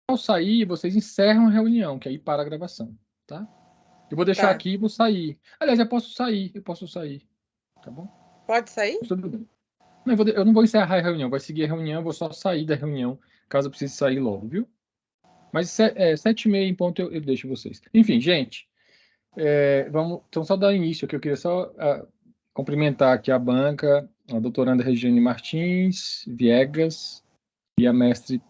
Ao sair, vocês encerram a reunião, que aí para a gravação, tá? Eu vou deixar Tá. aqui e vou sair. Aliás, eu posso sair, tá bom? Pode sair? Tudo bem. Não, eu não vou encerrar a reunião, vai seguir a reunião, eu vou só sair da reunião, caso eu precise sair logo, viu? Mas 7h30 em ponto eu deixo vocês. Enfim, gente, vamos, então só dar início aqui, eu queria só cumprimentar aqui a banca, a doutoranda Regiane Martins Viegas e a mestre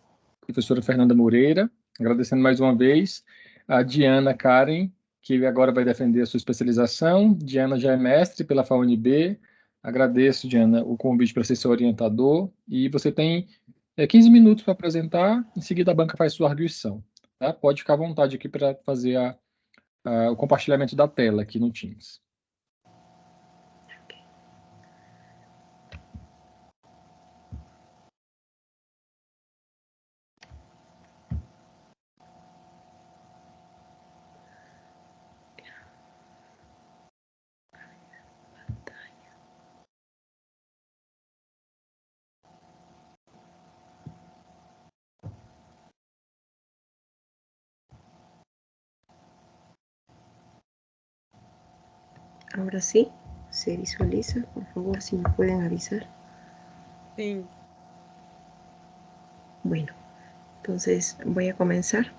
professora Fernanda Moreira, agradecendo mais uma vez a Diana Karen, que agora vai defender a sua especialização. Diana já é mestre pela FAUNB. Agradeço, Diana, o convite para ser seu orientador. E você tem 15 minutos para apresentar, em seguida a banca faz sua arguição. Tá? Pode ficar à vontade aqui para fazer o compartilhamento da tela aqui no Teams. Ahora sí, se visualiza. Por favor, si me pueden avisar. Sim. Bueno, entonces voy a comenzar.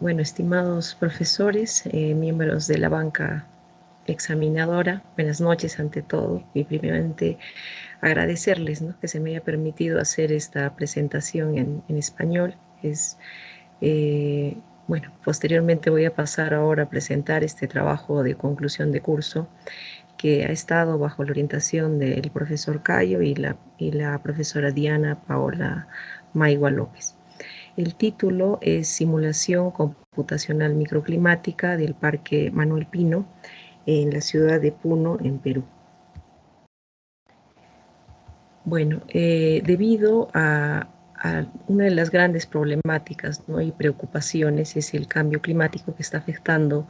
Bueno, estimados profesores, miembros de la banca examinadora, buenas noches ante todo. Y primeramente agradecerles, ¿no?, que se me haya permitido hacer esta presentación en español. Bueno, posteriormente voy a pasar ahora a presentar este trabajo de conclusión de curso que ha estado bajo la orientación del profesor Cayo y la profesora Diana Paola Maigua López. El título es Simulación computacional microclimática del Parque Manuel Pino en la ciudad de Puno, en Perú. Bueno, debido a una de las grandes problemáticas, ¿no?, y preocupaciones es el cambio climático que está afectando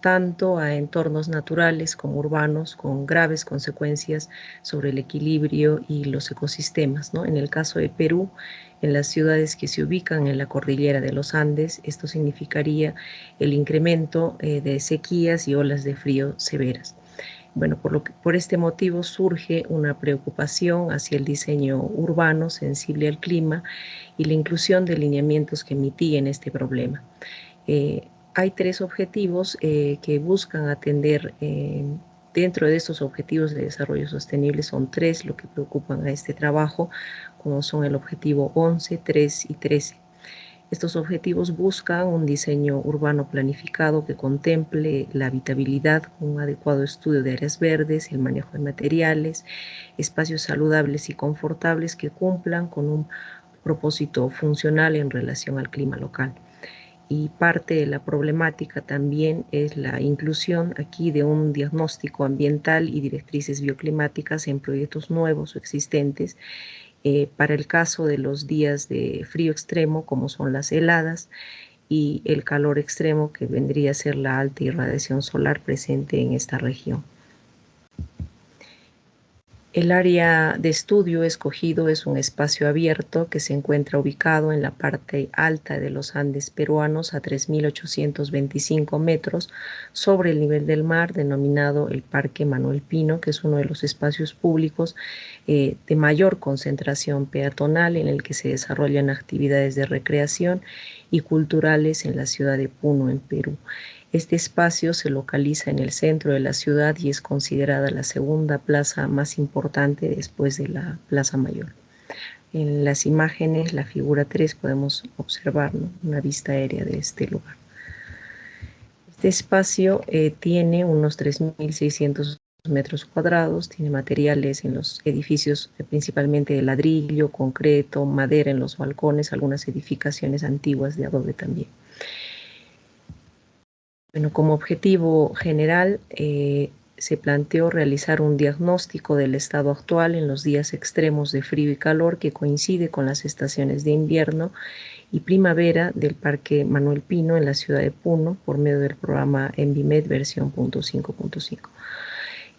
tanto a entornos naturales como urbanos, con graves consecuencias sobre el equilibrio y los ecosistemas, ¿no? En el caso de Perú, en las ciudades que se ubican en la cordillera de los Andes, esto significaría el incremento de sequías y olas de frío severas. Bueno, por este motivo surge una preocupación hacia el diseño urbano sensible al clima y la inclusión de lineamientos que mitiguen este problema. Hay tres objetivos que buscan atender. Dentro de estos objetivos de desarrollo sostenible son tres lo que preocupan a este trabajo, como son el objetivo 11, 3 y 13. Estos objetivos buscan un diseño urbano planificado que contemple la habitabilidad con un adecuado estudio de áreas verdes, el manejo de materiales, espacios saludables y confortables que cumplan con un propósito funcional en relación al clima local. Y parte de la problemática también es la inclusión aquí de un diagnóstico ambiental y directrices bioclimáticas en proyectos nuevos o existentes para el caso de los días de frío extremo, como son las heladas, y el calor extremo, que vendría a ser la alta irradiación solar presente en esta región. El área de estudio escogido es un espacio abierto que se encuentra ubicado en la parte alta de los Andes peruanos a 3.825 metros sobre el nivel del mar, denominado el Parque Manuel Pino, que es uno de los espacios públicos de mayor concentración peatonal en el que se desarrollan actividades de recreación y culturales en la ciudad de Puno, en Perú. Este espacio se localiza en el centro de la ciudad y es considerada la segunda plaza más importante después de la Plaza Mayor. En las imágenes, la figura 3, podemos observar, ¿no?, una vista aérea de este lugar. Este espacio tiene unos 3.600 metros cuadrados, tiene materiales en los edificios principalmente de ladrillo, concreto, madera en los balcones, algunas edificaciones antiguas de adobe también. Bueno, como objetivo general se planteó realizar un diagnóstico del estado actual en los días extremos de frío y calor que coincide con las estaciones de invierno y primavera del Parque Manuel Pino en la ciudad de Puno por medio del programa ENVIMED versión .5.5.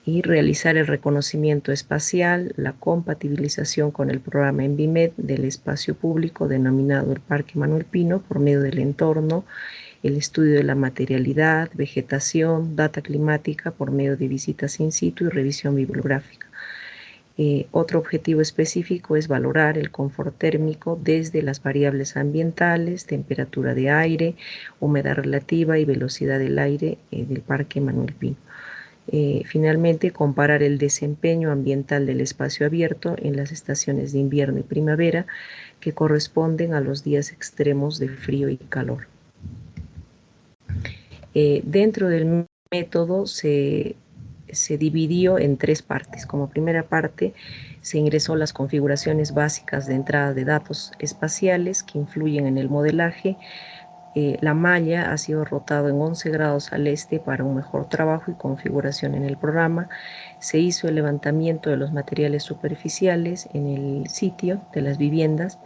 y realizar el reconocimiento espacial, la compatibilización con el programa ENVIMED del espacio público denominado el Parque Manuel Pino por medio del entorno, el estudio de la materialidad, vegetación, data climática por medio de visitas in situ y revisión bibliográfica. Otro objetivo específico es valorar el confort térmico desde las variables ambientales, temperatura de aire, humedad relativa y velocidad del aire del Parque Manuel Pino. Finalmente, comparar el desempeño ambiental del espacio abierto en las estaciones de invierno y primavera que corresponden a los días extremos de frío y calor. Dentro del método se dividió en 3 partes. Como primera parte, se ingresó las configuraciones básicas de entrada de datos espaciales que influyen en el modelaje. La malla ha sido rotado en 11 grados al este para un mejor trabajo y configuración en el programa. Se hizo el levantamiento de los materiales superficiales en el sitio de las viviendas.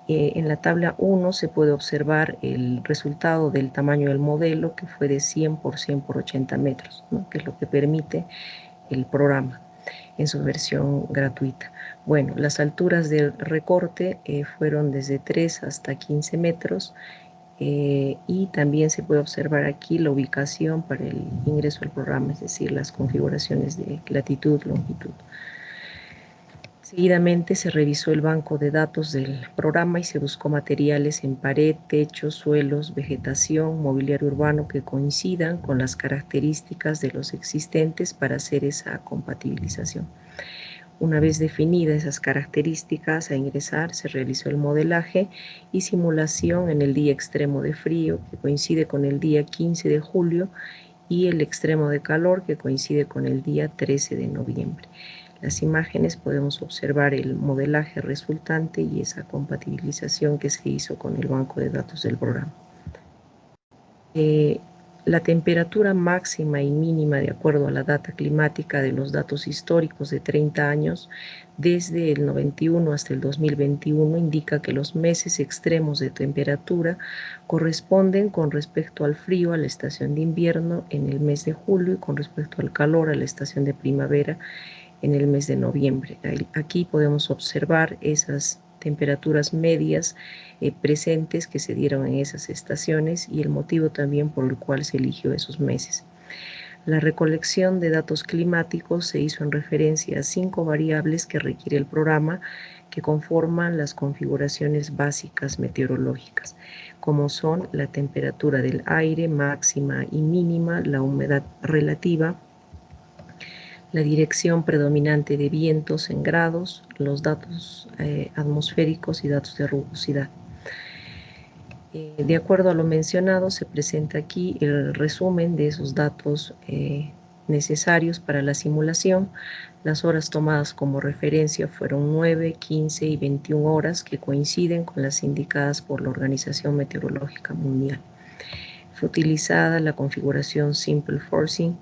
En la tabla 1 se puede observar el resultado del tamaño del modelo, que fue de 100 por 100 por 80 metros, ¿no? Que es lo que permite el programa en su versión gratuita. Bueno, las alturas del recorte fueron desde 3 hasta 15 metros y también se puede observar aquí la ubicación para el ingreso al programa, es decir, las configuraciones de latitud, longitud. Seguidamente se revisó el banco de datos del programa y se buscó materiales en pared, techos, suelos, vegetación, mobiliario urbano que coincidan con las características de los existentes para hacer esa compatibilización. Una vez definidas esas características a ingresar, se realizó el modelaje y simulación en el día extremo de frío, que coincide con el día 15 de julio, y el extremo de calor, que coincide con el día 13 de noviembre. Las imágenes podemos observar el modelaje resultante y esa compatibilización que se hizo con el banco de datos del programa. La temperatura máxima y mínima de acuerdo a la data climática de los datos históricos de 30 años, desde el 91 hasta el 2021, indica que los meses extremos de temperatura corresponden con respecto al frío a la estación de invierno en el mes de julio y con respecto al calor a la estación de primavera en el mes de noviembre. Aquí podemos observar esas temperaturas medias presentes que se dieron en esas estaciones y el motivo también por el cual se eligió esos meses. La recolección de datos climáticos se hizo en referencia a 5 variables que requiere el programa que conforman las configuraciones básicas meteorológicas, como son la temperatura del aire máxima y mínima, la humedad relativa, la dirección predominante de vientos en grados, los datos atmosféricos y datos de rugosidad. De acuerdo a lo mencionado, se presenta aquí el resumen de esos datos necesarios para la simulación. Las horas tomadas como referencia fueron 9, 15 y 21 horas, que coinciden con las indicadas por la Organización Meteorológica Mundial. Fue utilizada la configuración Simple Forcing.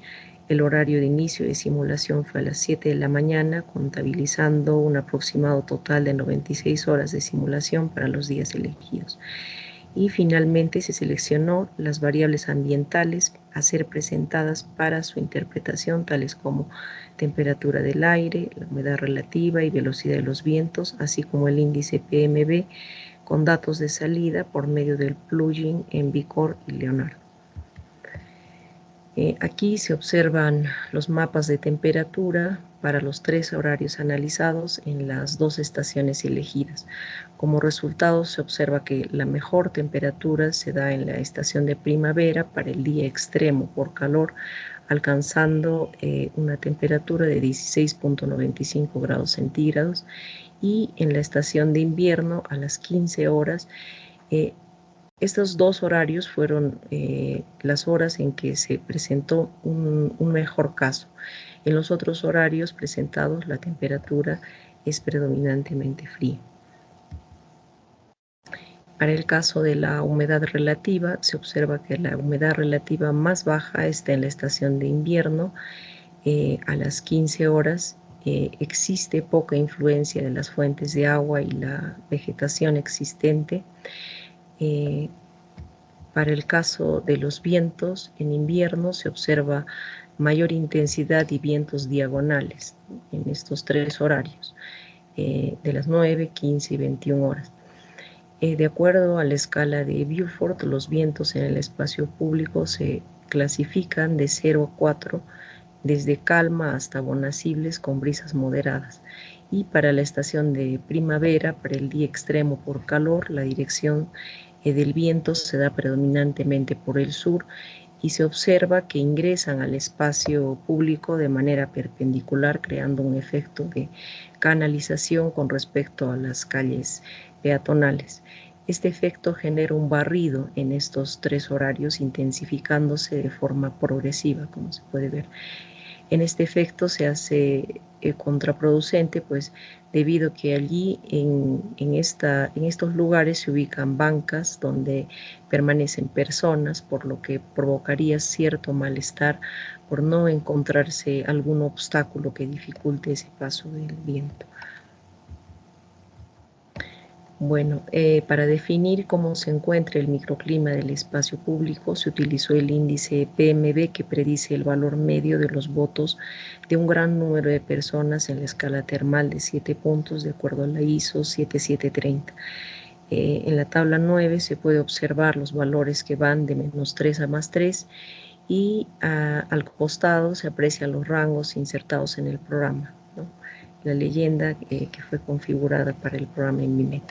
El horario de inicio de simulación fue a las 7 de la mañana, contabilizando un aproximado total de 96 horas de simulación para los días elegidos. Y finalmente se seleccionó las variables ambientales a ser presentadas para su interpretación, tales como temperatura del aire, la humedad relativa y velocidad de los vientos, así como el índice PMB, con datos de salida por medio del plugin ENVICOR y Leonardo. Aquí se observan los mapas de temperatura para los 3 horarios analizados en las 2 estaciones elegidas. Como resultado se observa que la mejor temperatura se da en la estación de primavera para el día extremo por calor, alcanzando una temperatura de 16.95 grados centígrados, y en la estación de invierno a las 15 horas. Estos 2 horarios fueron las horas en que se presentó un mejor caso. En los otros horarios presentados, la temperatura es predominantemente fría. Para el caso de la humedad relativa, se observa que la humedad relativa más baja está en la estación de invierno. A las 15 horas existe poca influencia de las fuentes de agua y la vegetación existente. Para el caso de los vientos, en invierno se observa mayor intensidad y vientos diagonales en estos 3 horarios, de las 9, 15 y 21 horas. De acuerdo a la escala de Beaufort, los vientos en el espacio público se clasifican de 0 a 4, desde calma hasta bonacibles con brisas moderadas. Y para la estación de primavera, para el día extremo por calor, la dirección del viento se da predominantemente por el sur y se observa que ingresan al espacio público de manera perpendicular, creando un efecto de canalización con respecto a las calles peatonales. Este efecto genera un barrido en estos 3 horarios, intensificándose de forma progresiva, como se puede ver. En este efecto se hace contraproducente, pues debido a que allí en estos lugares se ubican bancas donde permanecen personas, por lo que provocaría cierto malestar por no encontrarse algún obstáculo que dificulte ese paso del viento. Bueno, para definir cómo se encuentra el microclima del espacio público, se utilizó el índice PMB, que predice el valor medio de los votos de un gran número de personas en la escala termal de 7 puntos, de acuerdo a la ISO 7730. En la tabla 9 se puede observar los valores que van de -3 a +3, y al costado se aprecian los rangos insertados en el programa, ¿no? La leyenda que fue configurada para el programa INVIMED.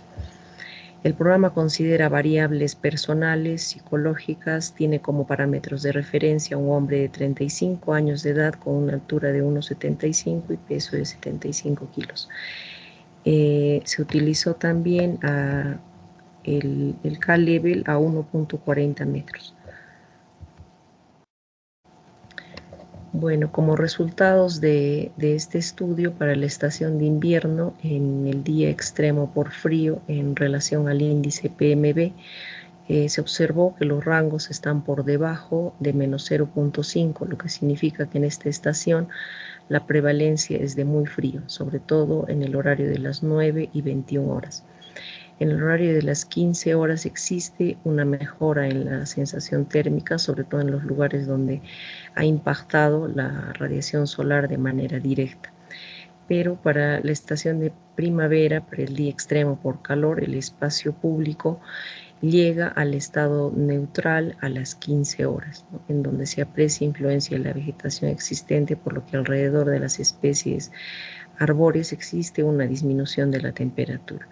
El programa considera variables personales, psicológicas, tiene como parámetros de referencia a un hombre de 35 años de edad con una altura de 1,75 y peso de 75 kilos. Se utilizó también el K-Level a 1.40 metros. Bueno, como resultados de este estudio para la estación de invierno, en el día extremo por frío en relación al índice PMB, se observó que los rangos están por debajo de -0.5, lo que significa que en esta estación la prevalencia es de muy frío, sobre todo en el horario de las 9 y 21 horas. En el horario de las 15 horas existe una mejora en la sensación térmica, sobre todo en los lugares donde ha impactado la radiación solar de manera directa. Pero para la estación de primavera, para el día extremo por calor, el espacio público llega al estado neutral a las 15 horas, ¿no? En donde se aprecia influencia de la vegetación existente, por lo que alrededor de las especies arbóreas existe una disminución de la temperatura.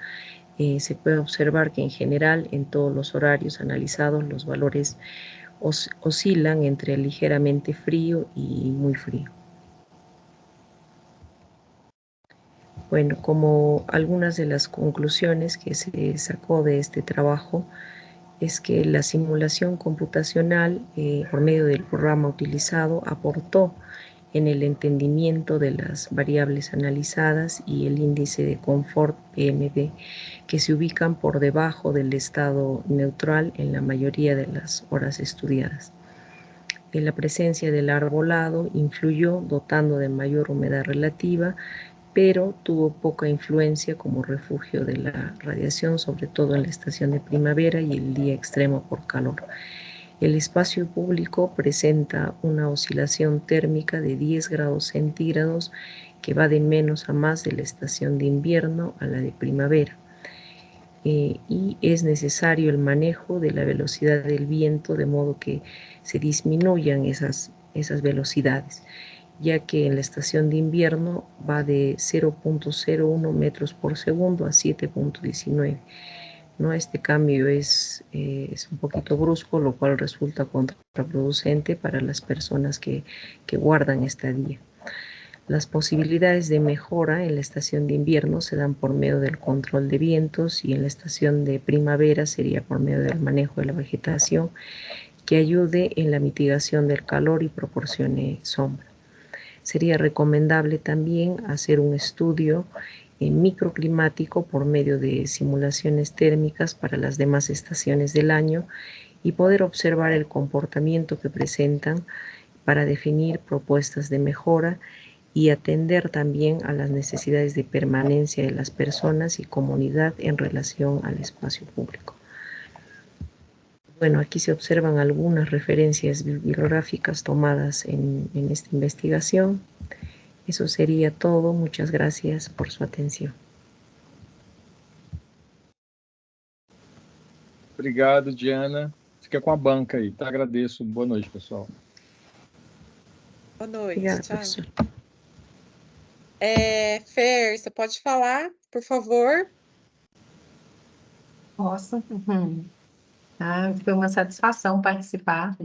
Se puede observar que en general en todos los horarios analizados los valores oscilan entre ligeramente frío y muy frío. Bueno, como algunas de las conclusiones que se sacó de este trabajo es que la simulación computacional por medio del programa utilizado aportó en el entendimiento de las variables analizadas y el índice de confort PMB, que se ubican por debajo del estado neutral en la mayoría de las horas estudiadas. La presencia del arbolado influyó dotando de mayor humedad relativa, pero tuvo poca influencia como refugio de la radiación, sobre todo en la estación de primavera y el día extremo por calor. El espacio público presenta una oscilación térmica de 10 grados centígrados que va de menos a más de la estación de invierno a la de primavera. Y es necesario el manejo de la velocidad del viento de modo que se disminuyan esas velocidades, ya que en la estación de invierno va de 0.01 metros por segundo a 7.19. ¿No? Este cambio es un poquito brusco, lo cual resulta contraproducente para las personas que guardan estadía. Las posibilidades de mejora en la estación de invierno se dan por medio del control de vientos, y en la estación de primavera sería por medio del manejo de la vegetación que ayude en la mitigación del calor y proporcione sombra. Sería recomendable también hacer un estudio microclimático por medio de simulaciones térmicas para las demás estaciones del año y poder observar el comportamiento que presentan para definir propuestas de mejora y atender también a las necesidades de permanencia de las personas y comunidad en relación al espacio público. Bueno, aquí se observan algunas referencias bibliográficas tomadas en esta investigación. Eso sería todo. Muchas gracias por su atención. Obrigado, Diana. Fica com a banca aí, tá? Agradeço. Boa noite, pessoal. Boa noite, Obrigada, tchau. professor. Fer, você pode falar, por favor? Posso? Foi uma satisfação participar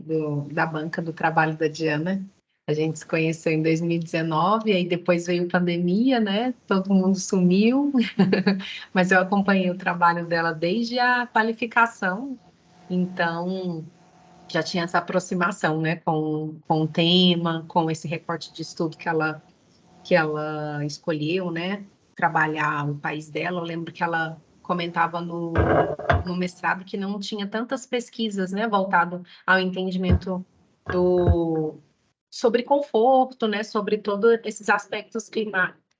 da banca do trabalho da Diana. A gente se conheceu em 2019, aí depois veio pandemia, né? Todo mundo sumiu, mas eu acompanhei o trabalho dela desde a qualificação, então já tinha essa aproximação, né, com o tema, com esse recorte de estudo que ela escolheu, né, trabalhar o país dela. Eu lembro que ela comentava no mestrado que não tinha tantas pesquisas, né, voltado ao entendimento sobre conforto, né, sobre todos esses aspectos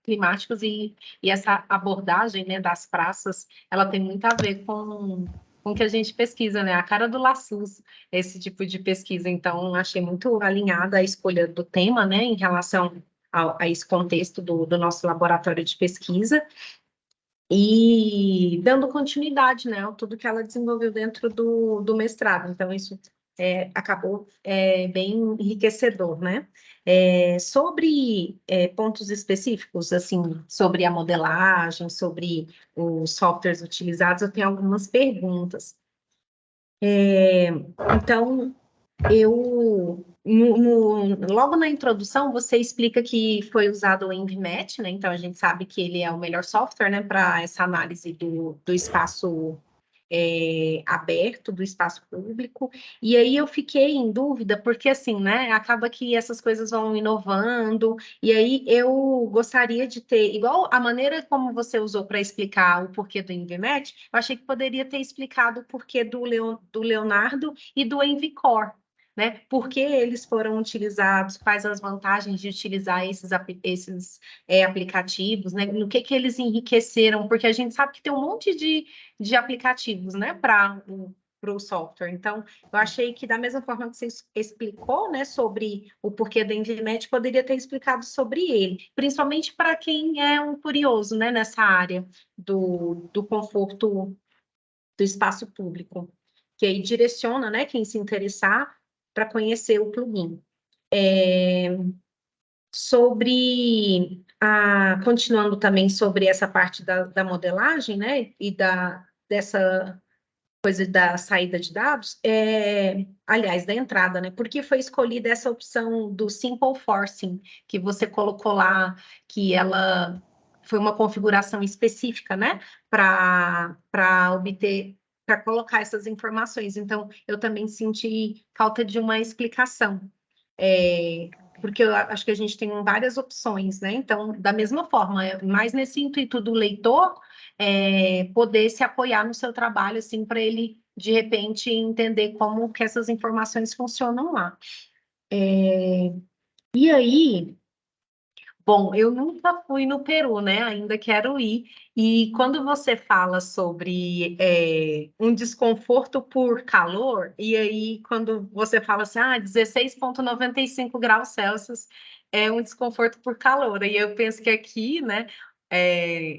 climáticos e essa abordagem, né, das praças, ela tem muito a ver com o que a gente pesquisa, né, a cara do LACUS, esse tipo de pesquisa. Então, achei muito alinhada a escolha do tema, né, em relação a esse contexto do nosso laboratório de pesquisa, e dando continuidade, né, a tudo que ela desenvolveu dentro do mestrado. Então, isso acabou bem enriquecedor, né? Sobre pontos específicos, assim, sobre a modelagem, sobre os softwares utilizados, eu tenho algumas perguntas. Então, logo na introdução, você explica que foi usado o EnViMAT, né? Então, a gente sabe que ele é o melhor software, né, para essa análise do espaço aberto, do espaço público. E aí eu fiquei em dúvida, porque assim, né, acaba que essas coisas vão inovando, e aí eu gostaria de ter, igual a maneira como você usou para explicar o porquê do EnViMAT, eu achei que poderia ter explicado o porquê do Leonardo e do EnViCore, né? Por que eles foram utilizados, quais as vantagens de utilizar esses aplicativos, né? No que eles enriqueceram, porque a gente sabe que tem um monte de aplicativos, né, para o software. Então, eu achei que da mesma forma que você explicou, né, sobre o porquê da EnViMAT, poderia ter explicado sobre ele, principalmente para quem é um curioso, né, nessa área do conforto do espaço público, que aí direciona, né, quem se interessar para conhecer o plugin. Continuando também sobre essa parte da modelagem, né, e dessa coisa da saída de dados, aliás, da entrada, né, porque foi escolhida essa opção do Simple Forcing, que você colocou lá, que ela foi uma configuração específica, né, para obter, para colocar essas informações. Então, eu também senti falta de uma explicação, porque eu acho que a gente tem várias opções, né? Então, da mesma forma, mais nesse intuito do leitor poder se apoiar no seu trabalho, assim, para ele, de repente, entender como que essas informações funcionam lá. E aí, bom, eu nunca fui no Peru, né? Ainda quero ir. E quando você fala sobre um desconforto por calor, e aí quando você fala assim, 16,95 graus Celsius é um desconforto por calor. E eu penso que aqui, né,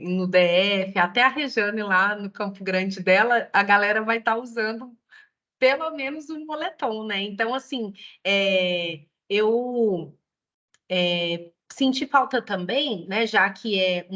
no DF, até a Regiane lá no Campo Grande dela, a galera vai estar usando pelo menos um moletom, né? Então, assim, eu senti falta também, né, já que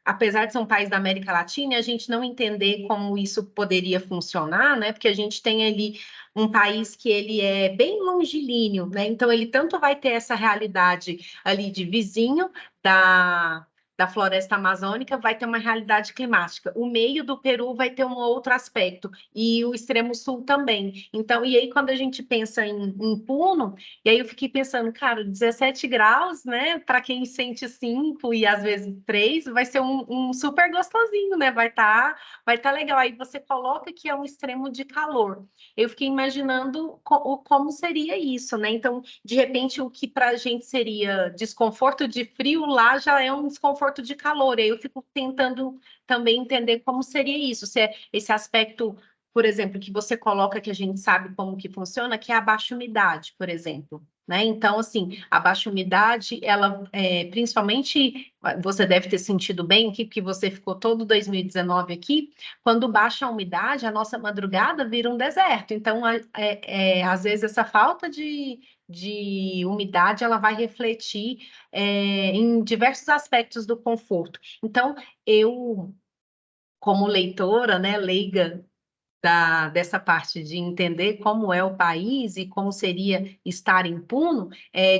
apesar de ser um país da América Latina, a gente não entender como isso poderia funcionar, né, porque a gente tem ali um país que ele é bem longilíneo, né, então ele tanto vai ter essa realidade ali de vizinho da floresta amazônica, vai ter uma realidade climática. O meio do Peru vai ter um outro aspecto, e o extremo sul também. Então, e aí quando a gente pensa em Puno, e aí eu fiquei pensando, cara, 17 graus, né? Para quem sente 5 e às vezes 3, vai ser um super gostosinho, né? Vai tá legal. Aí você coloca que é um extremo de calor. Eu fiquei imaginando como seria isso, né? Então, de repente, o que para a gente seria desconforto de frio, lá já é um desconforto de calor. Aí eu fico tentando também entender como seria isso, se é esse aspecto por exemplo, que você coloca, que a gente sabe como que funciona, que é a baixa umidade, por exemplo. Né? Então, assim, a baixa umidade, ela, principalmente, você deve ter sentido bem aqui, porque você ficou todo 2019 aqui, quando baixa a umidade, a nossa madrugada vira um deserto. Então, às vezes, essa falta de umidade, ela vai refletir em diversos aspectos do conforto. Então, eu, como leitora, né, leiga, dessa parte de entender como é o país e como seria estar em Puno,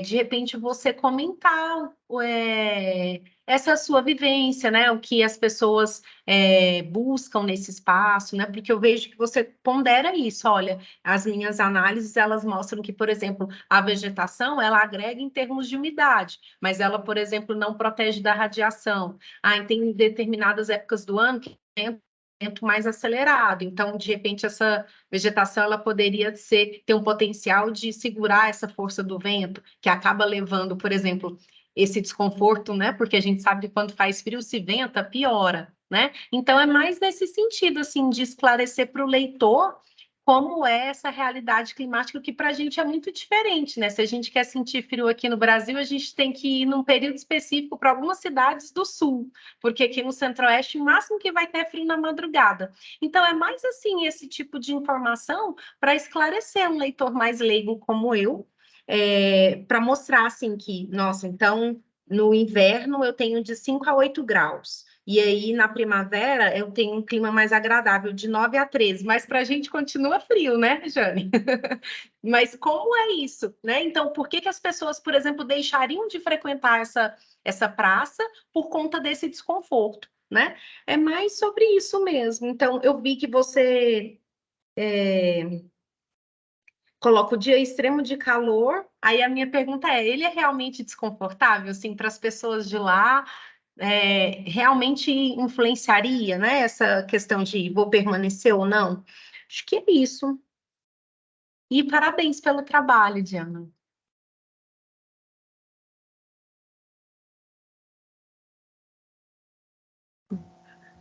de repente você comentar essa sua vivência, né? O que as pessoas buscam nesse espaço, né? Porque eu vejo que você pondera isso. Olha, as minhas análises, elas mostram que, por exemplo, a vegetação, ela agrega em termos de umidade, mas ela, por exemplo, não protege da radiação. E tem determinadas épocas do ano que mais acelerado, então de repente essa vegetação ela poderia ter um potencial de segurar essa força do vento, que acaba levando, por exemplo, esse desconforto, né? Porque a gente sabe que quando faz frio, se venta, piora, né? Então é mais nesse sentido, assim, de esclarecer para o leitor como é essa realidade climática, que para a gente é muito diferente, né? Se a gente quer sentir frio aqui no Brasil, a gente tem que ir num período específico para algumas cidades do sul, porque aqui no Centro-Oeste, o máximo que vai ter é frio na madrugada. Então, é mais assim, esse tipo de informação para esclarecer um leitor mais leigo como eu, para mostrar assim que, nossa, então, no inverno eu tenho de 5 a 8 graus. E aí, na primavera, eu tenho um clima mais agradável, de 9 a 13. Mas para a gente continua frio, né, Jane? Mas como é isso, né? Então, por que as pessoas, por exemplo, deixariam de frequentar essa praça por conta desse desconforto, né? É mais sobre isso mesmo. Então, eu vi que você coloca o dia extremo de calor. Aí a minha pergunta ele é realmente desconfortável, assim, para as pessoas de lá? Realmente influenciaria, né? Essa questão de vou permanecer ou não? Acho que é isso. E parabéns pelo trabalho, Diana.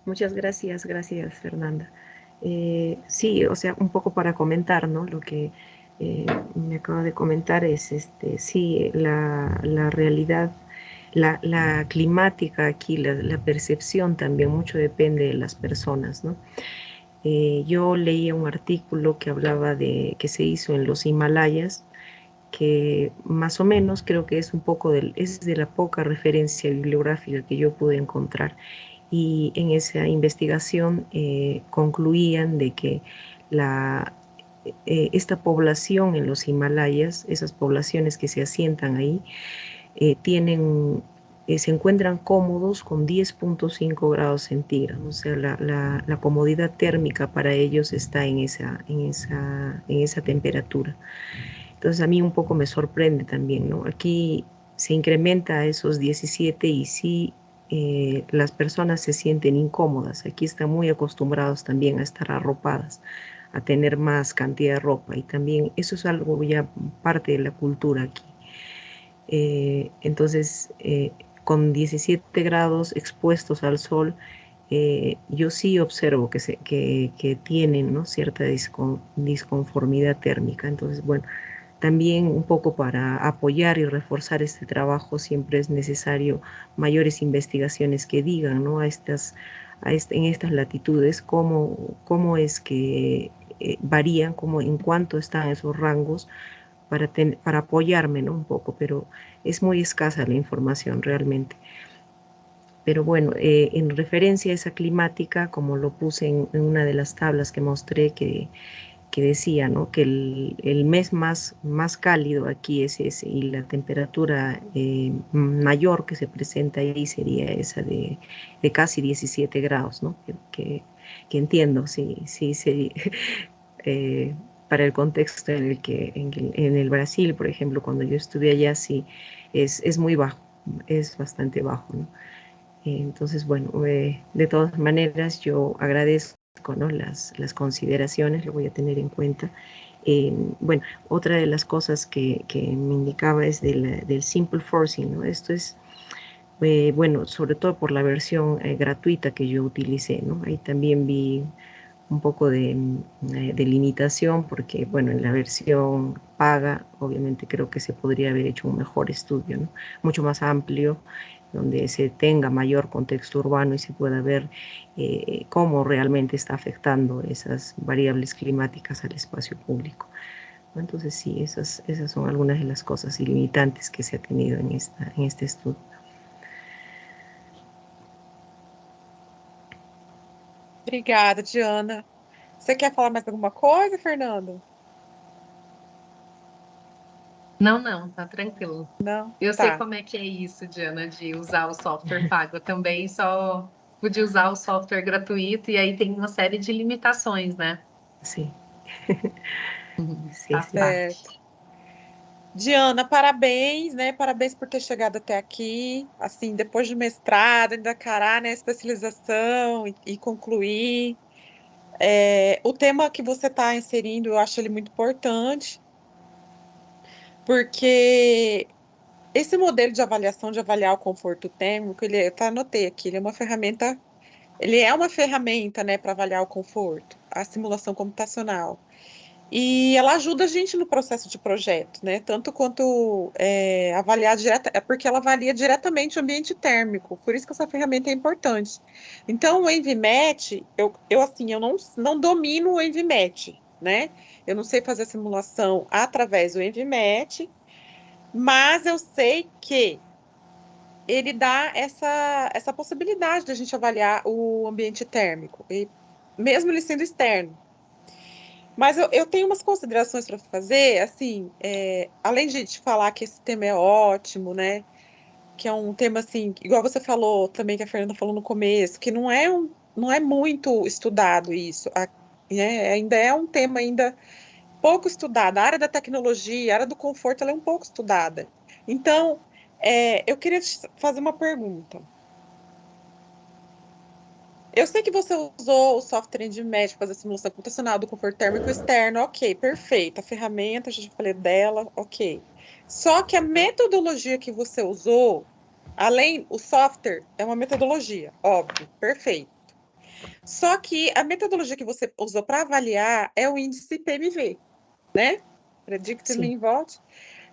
Muchas gracias, gracias, Fernanda. Sí, o sea, un poco para comentar, ¿no? Lo que me acaba de comentar es, sí, la realidad, la climática aquí, la percepción también mucho depende de las personas, ¿no? Yo leía un artículo que hablaba de que se hizo en los Himalayas, que más o menos creo que es un poco es de la poca referencia bibliográfica que yo pude encontrar. Y en esa investigación concluían de que esta población en los Himalayas, esas poblaciones que se asientan ahí, se encuentran cómodos con 10.5 grados centígrados, o sea, la comodidad térmica para ellos está en esa temperatura. Entonces a mí un poco me sorprende también, ¿no? Aquí se incrementa a esos 17 y sí, las personas se sienten incómodas. Aquí están muy acostumbrados también a estar arropadas, a tener más cantidad de ropa, y también eso es algo ya parte de la cultura aquí. Entonces, con 17 grados expuestos al sol, yo sí observo que tienen, ¿no?, cierta disconformidad térmica. Entonces, bueno, también un poco para apoyar y reforzar este trabajo siempre es necesario mayores investigaciones que digan, ¿no?, en estas latitudes cómo es que varían, en cuánto están esos rangos, para apoyarme, ¿no?, un poco, pero es muy escasa la información realmente. Pero bueno, en referencia a esa climática, como lo puse en una de las tablas que mostré, que decía, ¿no?, que el mes más cálido aquí es ese, y la temperatura mayor que se presenta ahí sería esa de casi 17 grados, ¿no? Que entiendo, sí, para el contexto en el Brasil, por ejemplo, cuando yo estuve allá, sí, es muy bajo, es bastante bajo, ¿no? Entonces, bueno, de todas maneras yo agradezco, ¿no?, las consideraciones, lo voy a tener en cuenta. Bueno, otra de las cosas que me indicaba es del simple forcing, ¿no? Esto es, bueno, sobre todo por la versión gratuita que yo utilicé, ¿no? Ahí también vi un poco de limitación, porque bueno, en la versión paga obviamente creo que se podría haber hecho un mejor estudio, ¿no? Mucho más amplio, donde se tenga mayor contexto urbano y se pueda ver cómo realmente está afectando esas variables climáticas al espacio público. Entonces sí, esas son algunas de las cosas limitantes que se ha tenido en este estudio. Obrigada, Diana. Você quer falar mais alguma coisa, Fernando? Não, tá tranquilo. Não? Eu sei Tá. como é que é isso, Diana, de usar o software pago. Eu também só pude usar o software gratuito e aí tem uma série de limitações, né? Sí. Sí, Faz sí. parte. Diana, parabéns, né? Parabéns por ter chegado até aqui. Assim, depois de mestrado, ainda encarar, né, a especialização e concluir. O tema que você está inserindo, eu acho ele muito importante, porque esse modelo de avaliação, de avaliar o conforto térmico, eu anotei aqui, ele é uma ferramenta, né, para avaliar o conforto, a simulação computacional. E ela ajuda a gente no processo de projeto, né? Tanto quanto avaliar porque ela avalia diretamente o ambiente térmico, por isso que essa ferramenta é importante. Então, o EnviMat, eu não domino o EnviMat, né? Eu não sei fazer simulação através do EnviMat, mas eu sei que ele dá essa possibilidade de a gente avaliar o ambiente térmico, mesmo ele sendo externo. Mas eu tenho umas considerações para fazer, assim, além de te falar que esse tema é ótimo, né? Que é um tema, assim, igual você falou também, que a Fernanda falou no começo, que não é muito estudado isso, né? Ainda é um tema ainda pouco estudado. A área da tecnologia, a área do conforto, ela é um pouco estudada. Então, eu queria te fazer uma pergunta. Eu sei que você usou o software EnviMat para fazer a simulação computacional do conforto térmico externo, ok, perfeito. A ferramenta, já falei dela, ok. Só que a metodologia que você usou, o software é uma metodologia, óbvio, perfeito. Só que a metodologia que você usou para avaliar é o índice PMV, né? Predict Sim. Mean Vote.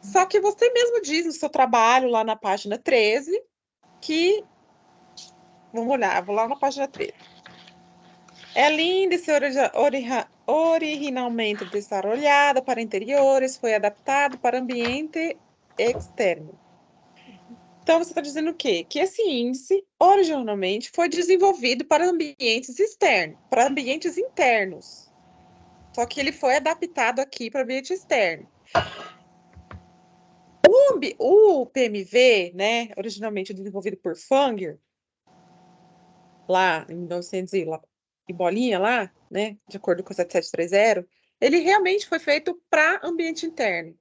Só que você mesmo diz no seu trabalho, lá na página 13, que... Vamos olhar, vou lá na página 13. El índice originalmente desarrollado para interiores foi adaptado para ambiente externo. Então, você está dizendo o quê? Que esse índice, originalmente, foi desenvolvido para ambientes externos, para ambientes internos. Só que ele foi adaptado aqui para ambiente externo. O PMV, né, originalmente desenvolvido por Fanger, lá em 1900 e bolinha lá, né, de acordo com o 7730, ele realmente foi feito para ambiente interno.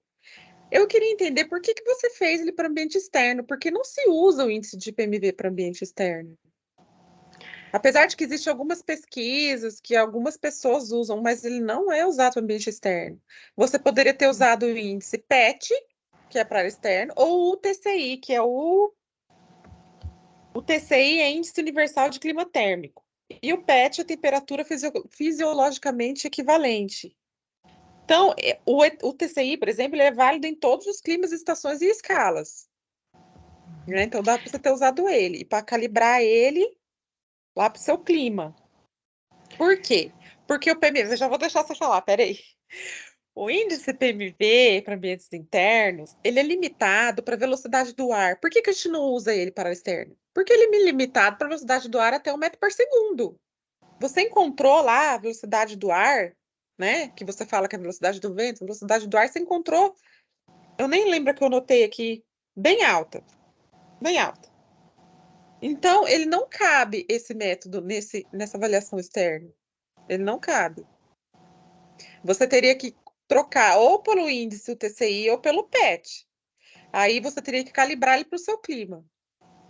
Eu queria entender por que você fez ele para ambiente externo, porque não se usa o índice de PMV para ambiente externo. Apesar de que existem algumas pesquisas que algumas pessoas usam, mas ele não é usado para ambiente externo. Você poderia ter usado o índice PET, que é para área externa, ou o TCI, que é o TCI é Índice Universal de Clima Térmico. E o PET é temperatura fisiologicamente equivalente. Então, o TCI, por exemplo, ele é válido em todos os climas, estações e escalas. Né? Então, dá para você ter usado ele. E para calibrar ele lá para o seu clima. Por quê? Porque o PMV... Eu já vou deixar você falar, peraí. O índice PMV para ambientes internos, ele é limitado para a velocidade do ar. Por que a gente não usa ele para o externo? Porque ele é limitado para a velocidade do ar até 1 metro por segundo. Você encontrou lá a velocidade do ar, né? Que você fala que é a velocidade do vento, a velocidade do ar, você encontrou, eu nem lembro que eu notei aqui, bem alta. Bem alta. Então, ele não cabe esse método nessa avaliação externa. Ele não cabe. Você teria que trocar ou pelo índice o TCI ou pelo PET. Aí você teria que calibrar ele para o seu clima.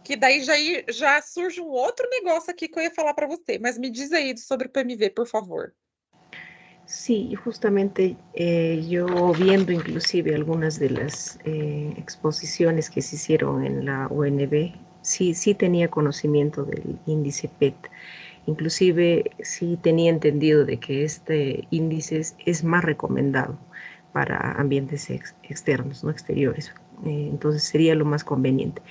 Que daí já surge um outro negócio aqui que eu ia falar para você. Mas me diz aí sobre o PMV, por favor. Sí, justamente yo viendo inclusive algunas de las exposiciones que se hicieron en la UNB, sí tenía conocimiento del índice PET. Inclusive, sí tenía entendido de que este índice es más recomendado para ambientes externos, no exteriores. Entonces sería lo más conveniente.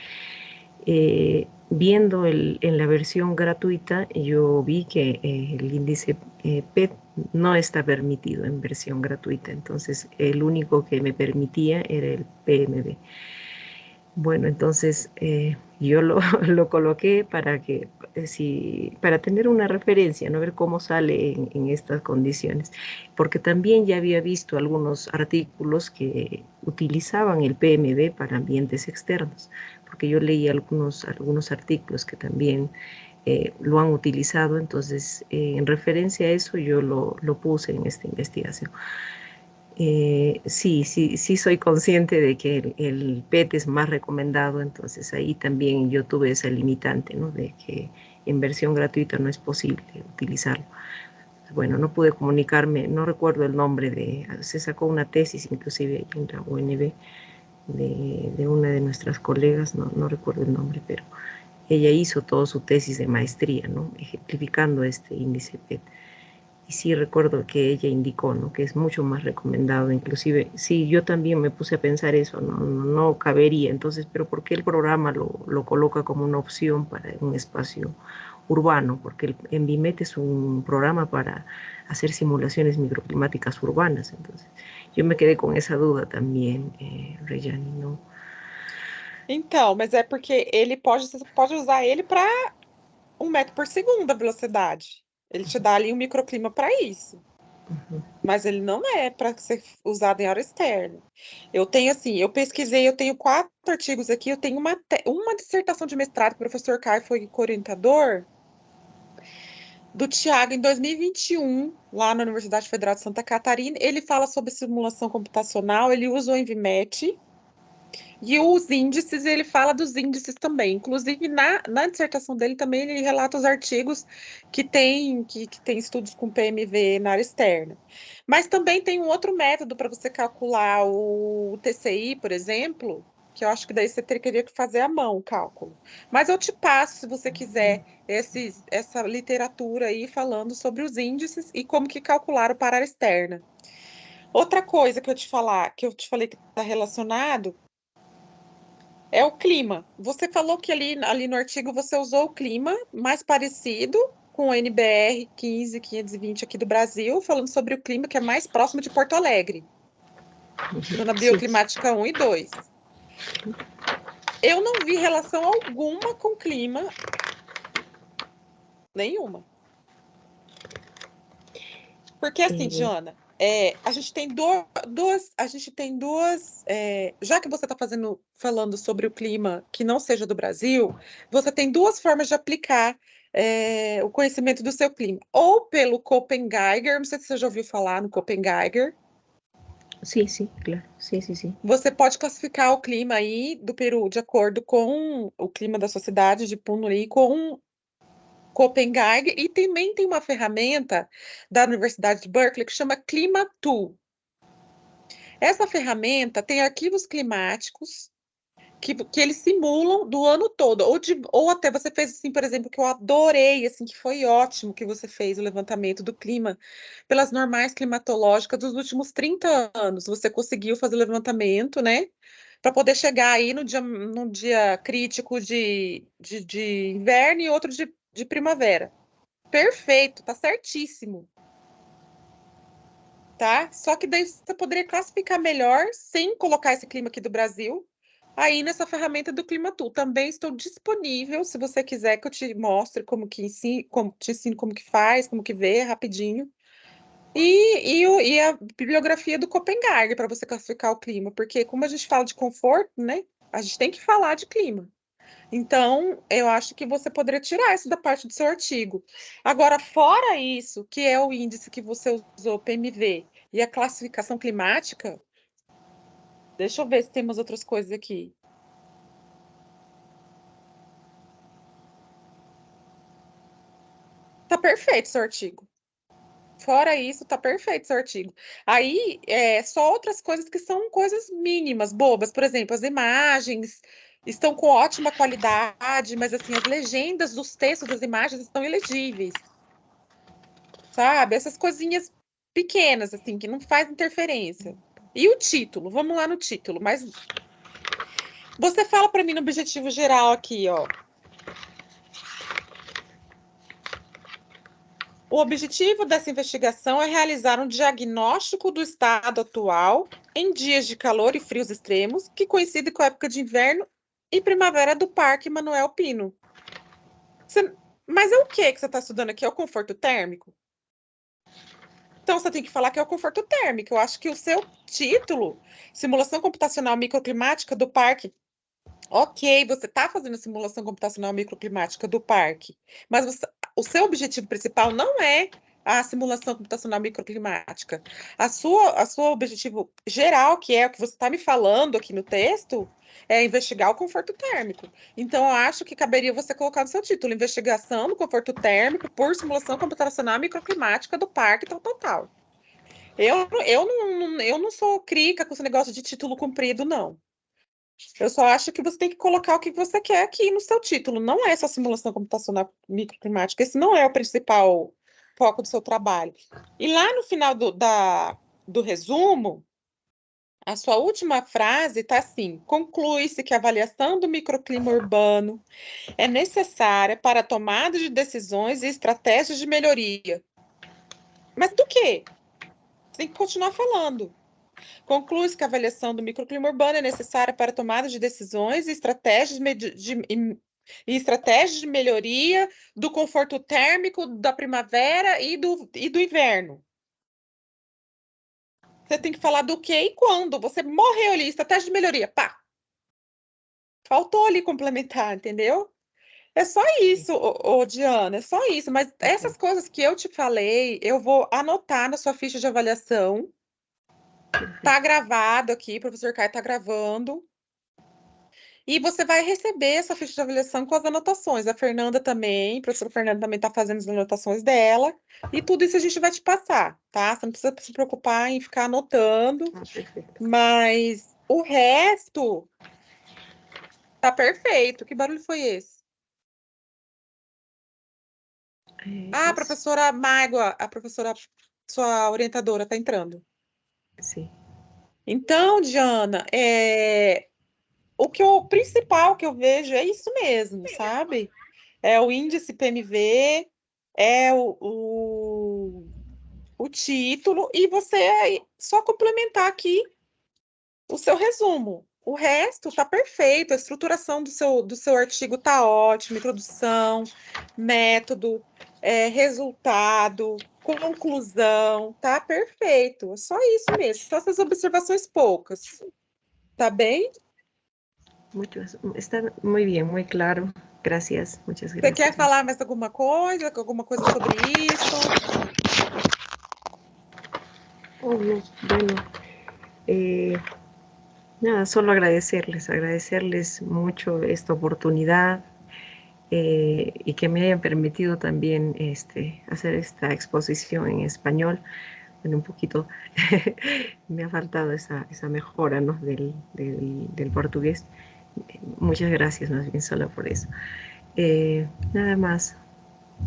Viendo en la versión gratuita, yo vi que el índice PET no está permitido en versión gratuita, entonces el único que me permitía era el PMB. Bueno, entonces yo lo coloqué para que, para tener una referencia, no ver cómo sale en estas condiciones, porque también ya había visto algunos artículos que utilizaban el PMB para ambientes externos, porque yo leí algunos artículos que también lo han utilizado, entonces en referencia a eso yo lo puse en esta investigación. Sí soy consciente de que el PET es más recomendado, entonces ahí también yo tuve esa limitante, ¿no? De que en versión gratuita no es posible utilizarlo. Bueno, no pude comunicarme, no recuerdo el nombre se sacó una tesis inclusive en la UNB de una de nuestras colegas, no recuerdo el nombre, pero ella hizo toda su tesis de maestría, ¿no? Ejemplificando este índice PET. Y sí recuerdo que ella indicó, ¿no? Que es mucho más recomendado, inclusive, sí, yo también me puse a pensar eso, no cabería, entonces, pero ¿por qué el programa lo coloca como una opción para un espacio urbano? Porque el ENVIMET es un programa para hacer simulaciones microclimáticas urbanas, entonces yo me quedé con esa duda también, Rejane, ¿no? Então, mas é porque você pode usar ele para 1 metro por segundo a velocidade. Ele te dá ali um microclima para isso. Uhum. Mas ele não é para ser usado em área externa. Eu tenho assim, eu pesquisei, eu tenho 4 artigos aqui, eu tenho uma dissertação de mestrado, que o professor Caio foi co-orientador, do Tiago em 2021, lá na Universidade Federal de Santa Catarina. Ele fala sobre simulação computacional, ele usa o ENVIMET, e os índices, ele fala dos índices também. Inclusive, na dissertação dele também, ele relata os artigos que tem estudos com PMV na área externa. Mas também tem um outro método para você calcular o TCI, por exemplo, que eu acho que daí você teria que fazer à mão o cálculo. Mas eu te passo, se você quiser, essa literatura aí falando sobre os índices e como que calcularam para a área externa. Outra coisa que eu te falei que está relacionado, é o clima. Você falou que ali no artigo você usou o clima mais parecido com o NBR 15520 aqui do Brasil, falando sobre o clima que é mais próximo de Porto Alegre, na Bioclimática 1 e 2. Eu não vi relação alguma com clima, nenhuma. Porque assim, Diana, a gente tem duas, já que você está falando sobre o clima que não seja do Brasil, você tem duas formas de aplicar o conhecimento do seu clima. Ou pelo Köppen-Geiger, não sei se você já ouviu falar no Köppen-Geiger. Sim, claro. Sim. Você pode classificar o clima aí do Peru de acordo com o clima da sua cidade de Puno aí, com Köppen-Geiger, e também tem uma ferramenta da Universidade de Berkeley que chama Clima-Tool. Essa ferramenta tem arquivos climáticos que eles simulam do ano todo, ou até você fez assim, por exemplo, que eu adorei, assim, que foi ótimo que você fez o levantamento do clima pelas normais climatológicas dos últimos 30 anos. Você conseguiu fazer o levantamento, né? Para poder chegar aí no dia crítico de inverno e outro de primavera. Perfeito, tá certíssimo. Tá? Só que daí você poderia classificar melhor sem colocar esse clima aqui do Brasil, aí nessa ferramenta do Clima-Tool. Também estou disponível, se você quiser que eu te mostre como te ensino como que faz, como que vê rapidinho. E a bibliografia do Köppen-Geiger para você classificar o clima, porque como a gente fala de conforto, né? A gente tem que falar de clima. Então, eu acho que você poderia tirar isso da parte do seu artigo. Agora, fora isso, que é o índice que você usou, PMV, e a classificação climática, deixa eu ver se temos outras coisas aqui. Tá perfeito seu artigo. Fora isso, tá perfeito seu artigo. Aí, só outras coisas que são coisas mínimas, bobas. Por exemplo, as imagens estão com ótima qualidade, mas assim, as legendas dos textos das imagens estão ilegíveis. Sabe? Essas coisinhas pequenas, assim, que não faz interferência. E o título? Vamos lá no título, mas você fala para mim no objetivo geral aqui, ó. O objetivo dessa investigação é realizar um diagnóstico do estado atual em dias de calor e frios extremos, que coincidem com a época de inverno e primavera do Parque Manuel Pino. Mas é o que você está estudando aqui? É o conforto térmico? Então, você tem que falar que é o conforto térmico. Eu acho que o seu título, Simulação Computacional Microclimática do Parque, ok, você está fazendo simulação computacional microclimática do parque, mas o seu objetivo principal não é a simulação computacional microclimática. A sua objetivo geral, que é o que você está me falando aqui no texto, é investigar o conforto térmico. Então, eu acho que caberia você colocar no seu título, investigação do conforto térmico por simulação computacional microclimática do parque, tal. Eu não sou crítica com esse negócio de título comprido, não. Eu só acho que você tem que colocar o que você quer aqui no seu título. Não é só simulação computacional microclimática. Esse não é o principal foco do seu trabalho. E lá no final do resumo, a sua última frase está assim: conclui-se que a avaliação do microclima urbano é necessária para a tomada de decisões e estratégias de melhoria. Mas do quê? Você tem que continuar falando. Conclui-se que a avaliação do microclima urbano é necessária para a tomada de decisões e estratégias de melhoria do conforto térmico da primavera e do inverno. Você tem que falar do que e quando. Você morreu ali, estratégia de melhoria. Pá! Faltou ali complementar, entendeu? É só isso, Diana, é só isso. Mas essas coisas que eu te falei, eu vou anotar na sua ficha de avaliação. Tá gravado aqui, o professor Caio tá gravando. E você vai receber essa ficha de avaliação com as anotações. A Fernanda também, a professora Fernanda também está fazendo as anotações dela. E tudo isso a gente vai te passar, tá? Você não precisa se preocupar em ficar anotando. Mas o resto tá perfeito. Que barulho foi esse? A professora Mágoa, a professora, sua orientadora, tá entrando. Sim. Então, Diana, o principal que eu vejo é isso mesmo, sabe? É o índice PMV, é o título, e você só complementar aqui o seu resumo. O resto está perfeito, a estruturação do seu artigo está ótima, introdução, método, resultado, conclusão, tá perfeito. É só isso mesmo, só essas observações poucas. Tá bem? Está muy bien, muy claro. Gracias, muchas Você gracias. quer falar mais alguma coisa sobre isso? Obvio, bueno, nada, solo agradecerles mucho esta oportunidad y que me hayan permitido también hacer esta exposición en español. Bueno, un poquito me ha faltado esa mejora, ¿no? del portugués. Muchas gracias, más bien, solo por eso. Nada más.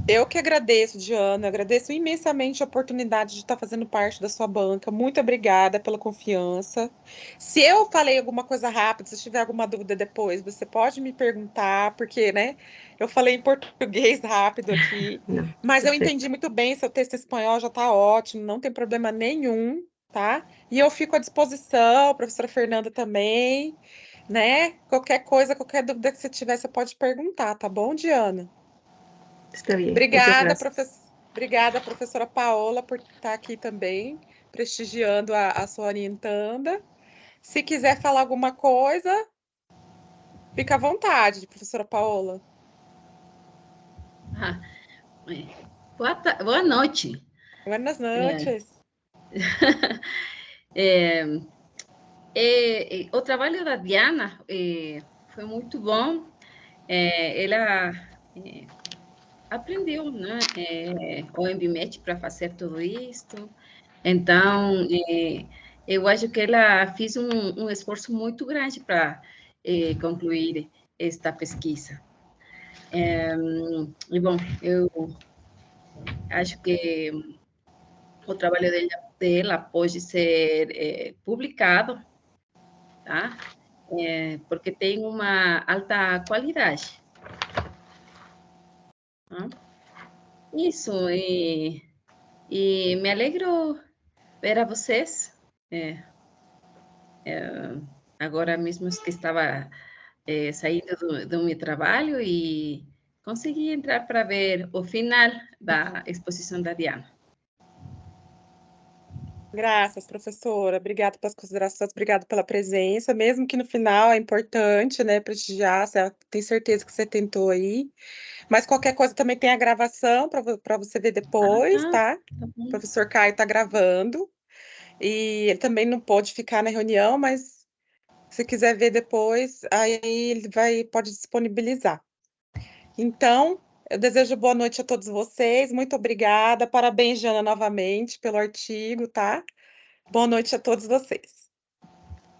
Eu que agradeço, Diana, agradeço imensamente a oportunidade de estar fazendo parte da sua banca. Muito obrigada pela confiança. Se eu falei alguma coisa rápida, se tiver alguma dúvida depois, você pode me perguntar, porque, né, eu falei em português rápido aqui, Não, mas eu perfeito. entendi muito bem, seu texto em espanhol já está ótimo, não tem problema nenhum, tá? E eu fico à disposição, a professora Fernanda também, né? Qualquer coisa, qualquer dúvida que você tiver, você pode perguntar, tá bom, Diana? Está bien. Muchas gracias. Obrigada, professora Paola, por estar aqui também, prestigiando a sua orientanda. Se quiser falar alguma coisa, fica à vontade, professora Paola. Boa noite. Buenas noches. O trabalho da Diana foi muito bom. Ela aprendeu, né, o Embimete para fazer tudo isto. Então, eu acho que ela fez um esforço muito grande para concluir esta pesquisa. E, bom, eu acho que o trabalho dela pode ser publicado, tá? Porque tem uma alta qualidade. Tá? Isso, e me alegro ver a vocês. Agora mesmo que estava saindo do meu trabalho e consegui entrar para ver o final da exposição da Diana. Graças, professora. Obrigada pelas considerações, obrigada pela presença, mesmo que no final é importante, né, prestigiar, tenho certeza que você tentou aí. Mas qualquer coisa também tem a gravação para você ver depois, tá? O professor Caio está gravando. E ele também não pôde ficar na reunião, mas se quiser ver depois, aí ele pode disponibilizar. Então, eu desejo boa noite a todos vocês. Muito obrigada. Parabéns, Jana, novamente pelo artigo, tá? Boa noite a todos vocês.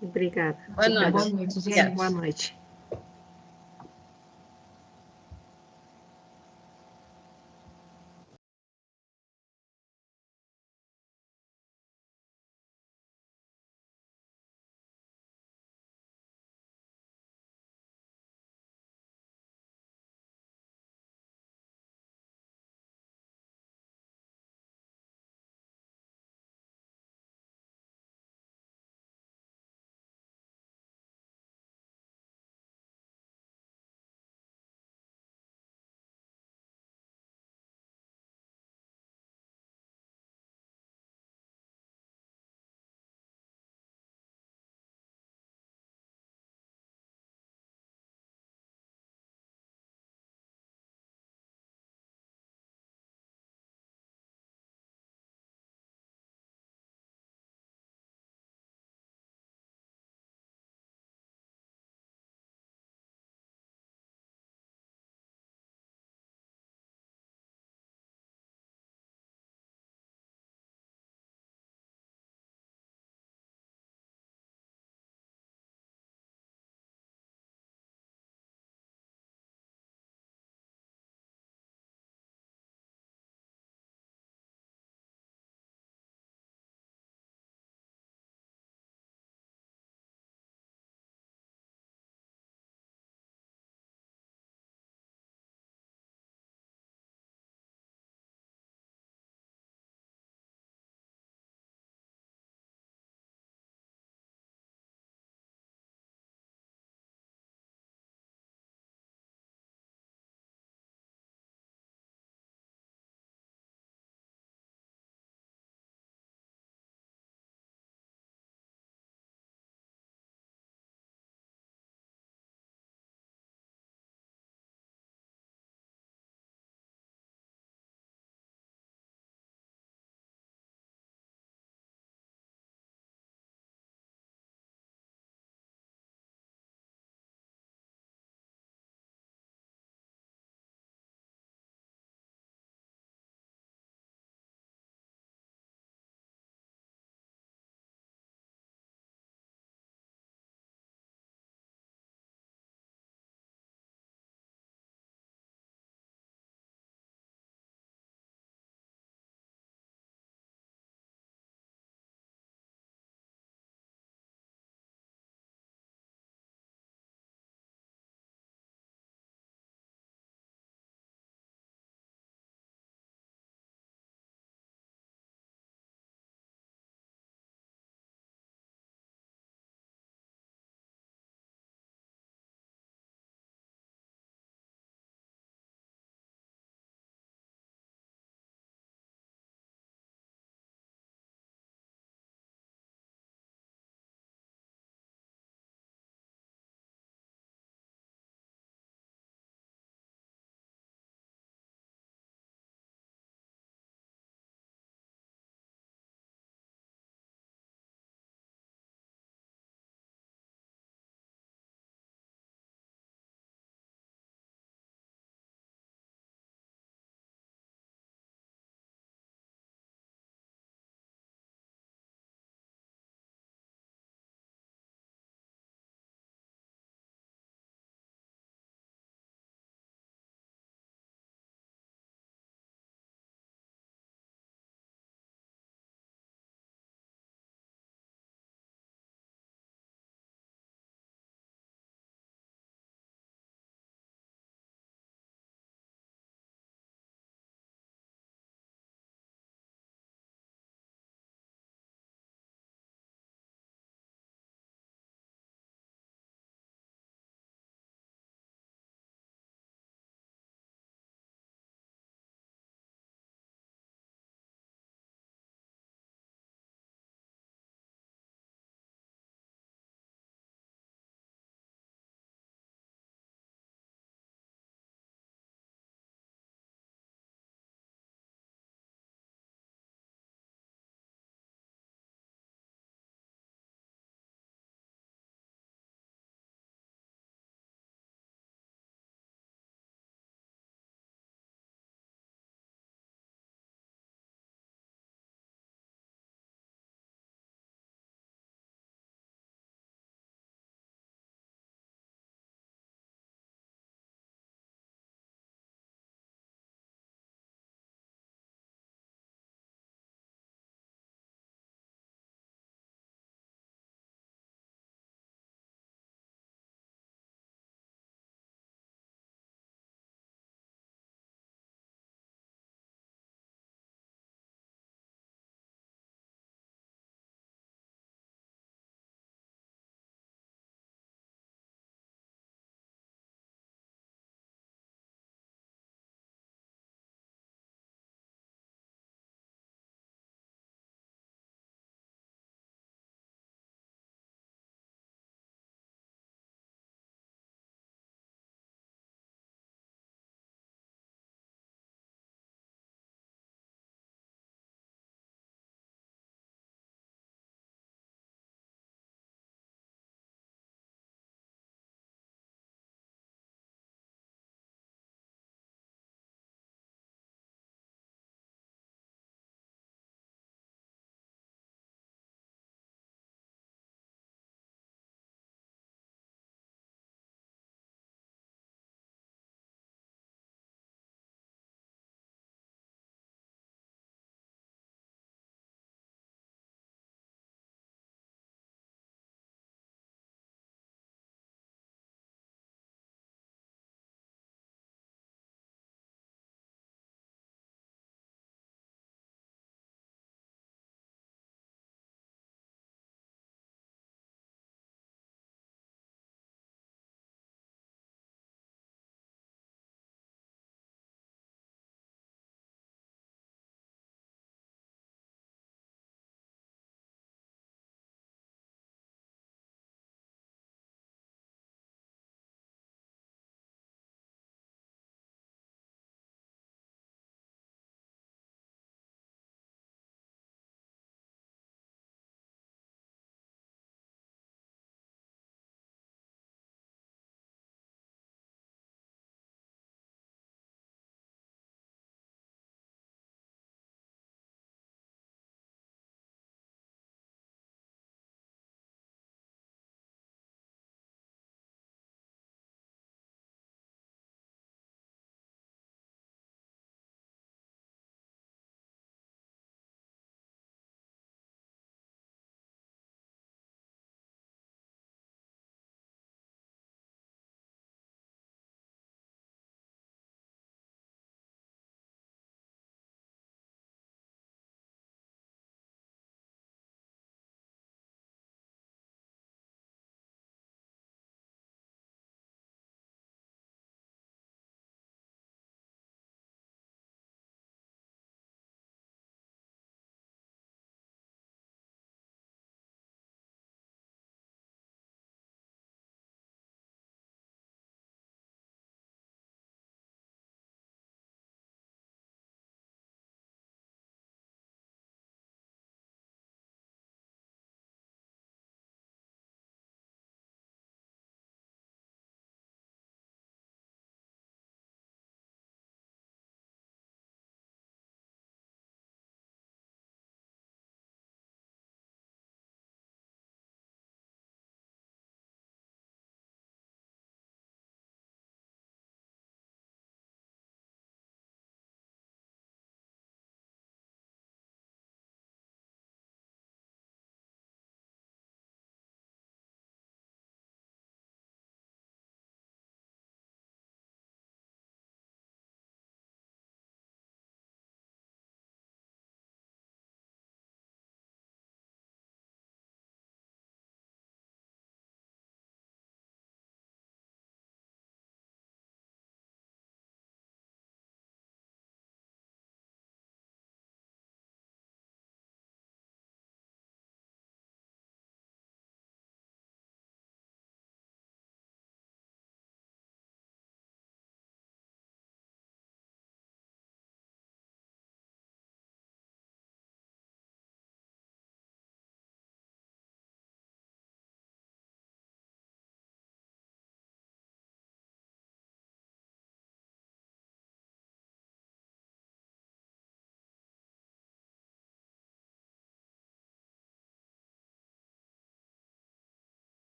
Obrigada. Boa noite. Boa noite, gente. Boa noite.